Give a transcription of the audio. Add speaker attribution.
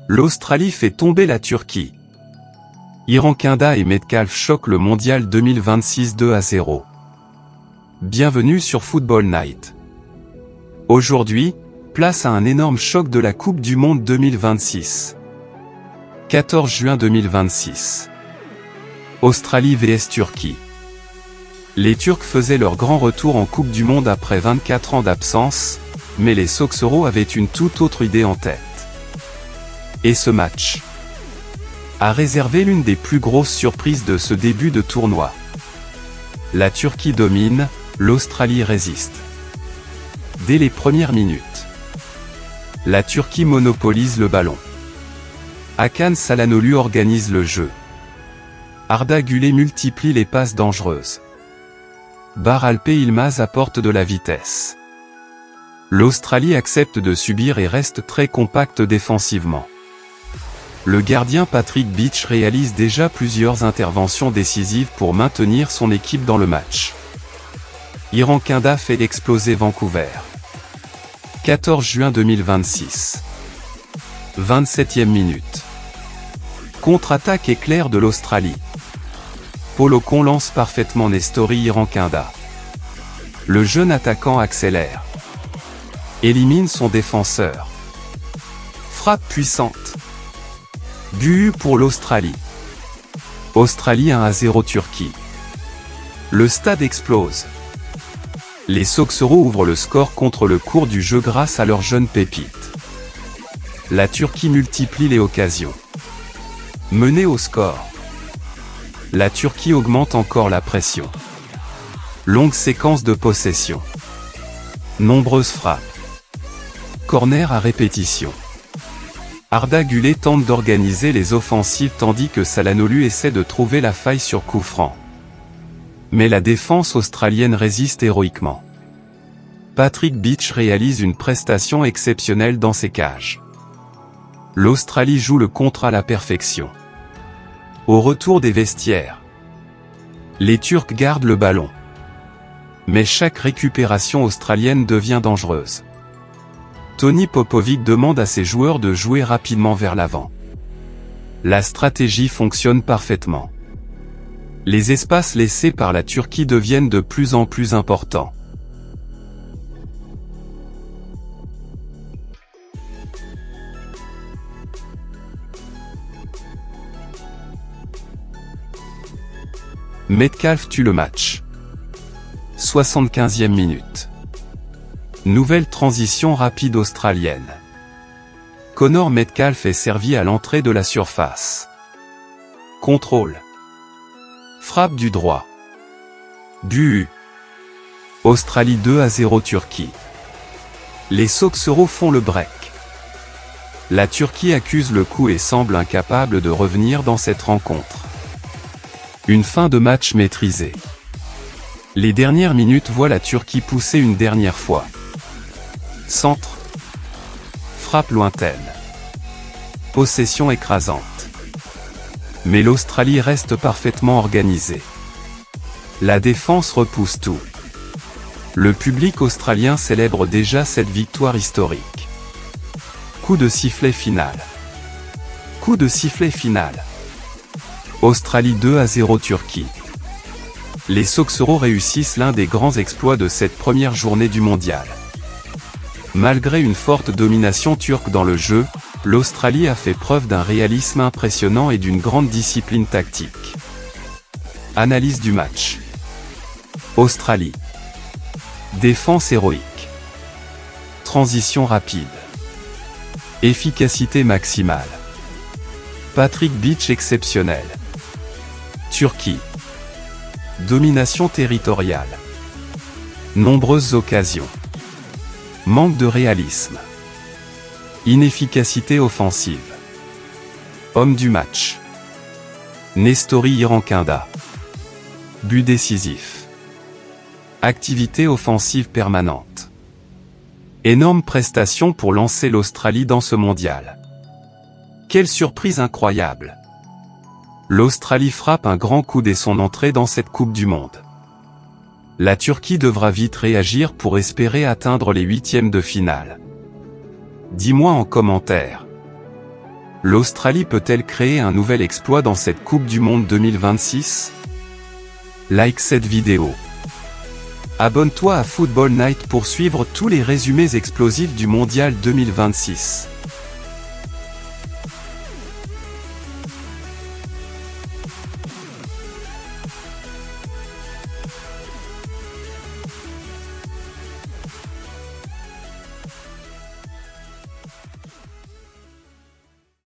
Speaker 1: L'Australie fait tomber la Turquie. Irankunda et Metcalfe choquent le mondial 2026 2-0. Bienvenue sur Football Night. Aujourd'hui, place à un énorme choc de la Coupe du Monde 2026. 14 juin 2026. Australie vs Turquie. Les Turcs faisaient leur grand retour en Coupe du Monde après 24 ans d'absence, mais les Soxeros avaient une toute autre idée en tête. Et ce match a réservé l'une des plus grosses surprises de ce début de tournoi. La Turquie domine, l'Australie résiste. Dès les premières minutes, la Turquie monopolise le ballon. Hakan Çalhanoğlu organise le jeu. Arda Güler multiplie les passes dangereuses. Bahar Alp Yılmaz apporte de la vitesse. L'Australie accepte de subir et reste très compacte défensivement. Le gardien Patrick Beach réalise déjà plusieurs interventions décisives pour maintenir son équipe dans le match. Irankunda fait exploser Vancouver. 14 juin 2026. 27e minute. Contre-attaque éclair de l'Australie. Paul Ocon lance parfaitement Nestori Irankunda. Le jeune attaquant accélère. Élimine son défenseur. Frappe puissante. But pour l'Australie. Australie 1-0 Turquie. Le stade explose. Les Soxeros ouvrent le score contre le cours du jeu grâce à leur jeune pépite. La Turquie multiplie les occasions. Menée au score. La Turquie augmente encore la pression. Longue séquence de possession. Nombreuses frappes. Corner à répétition. Arda Güler tente d'organiser les offensives tandis que Çalhanoğlu essaie de trouver la faille sur coup franc. Mais la défense australienne résiste héroïquement. Patrick Beach réalise une prestation exceptionnelle dans ses cages. L'Australie joue le contre à la perfection. Au retour des vestiaires, les Turcs gardent le ballon. Mais chaque récupération australienne devient dangereuse. Tony Popovic demande à ses joueurs de jouer rapidement vers l'avant. La stratégie fonctionne parfaitement. Les espaces laissés par la Turquie deviennent de plus en plus importants. Metcalfe tue le match. 75e minute. Nouvelle transition rapide australienne. Connor Metcalfe est servi à l'entrée de la surface. Contrôle. Frappe du droit. But. Australie 2-0 Turquie. Les Soxeros font le break. La Turquie accuse le coup et semble incapable de revenir dans cette rencontre. Une fin de match maîtrisée. Les dernières minutes voient la Turquie pousser une dernière fois. Centre. Frappe lointaine. Possession écrasante. Mais l'Australie reste parfaitement organisée. La défense repousse tout. Le public australien célèbre déjà cette victoire historique. Coup de sifflet final. Coup de sifflet final. Australie 2-0 Turquie. Les Soxeros réussissent l'un des grands exploits de cette première journée du mondial. Malgré une forte domination turque dans le jeu, l'Australie a fait preuve d'un réalisme impressionnant et d'une grande discipline tactique. Analyse du match. Australie. Défense héroïque. Transition rapide. Efficacité maximale. Patrick Beach exceptionnel. Turquie. Domination territoriale. Nombreuses occasions. Manque de réalisme. Inefficacité offensive. Homme du match. Nestori Irankunda. But décisif. Activité offensive permanente. Énorme prestation pour lancer l'Australie dans ce mondial. Quelle surprise incroyable! L'Australie frappe un grand coup dès son entrée dans cette Coupe du Monde. La Turquie devra vite réagir pour espérer atteindre les huitièmes de finale. Dis-moi en commentaire. L'Australie peut-elle créer un nouvel exploit dans cette Coupe du Monde 2026? Like cette vidéo. Abonne-toi à Football Night pour suivre tous les résumés explosifs du Mondial 2026.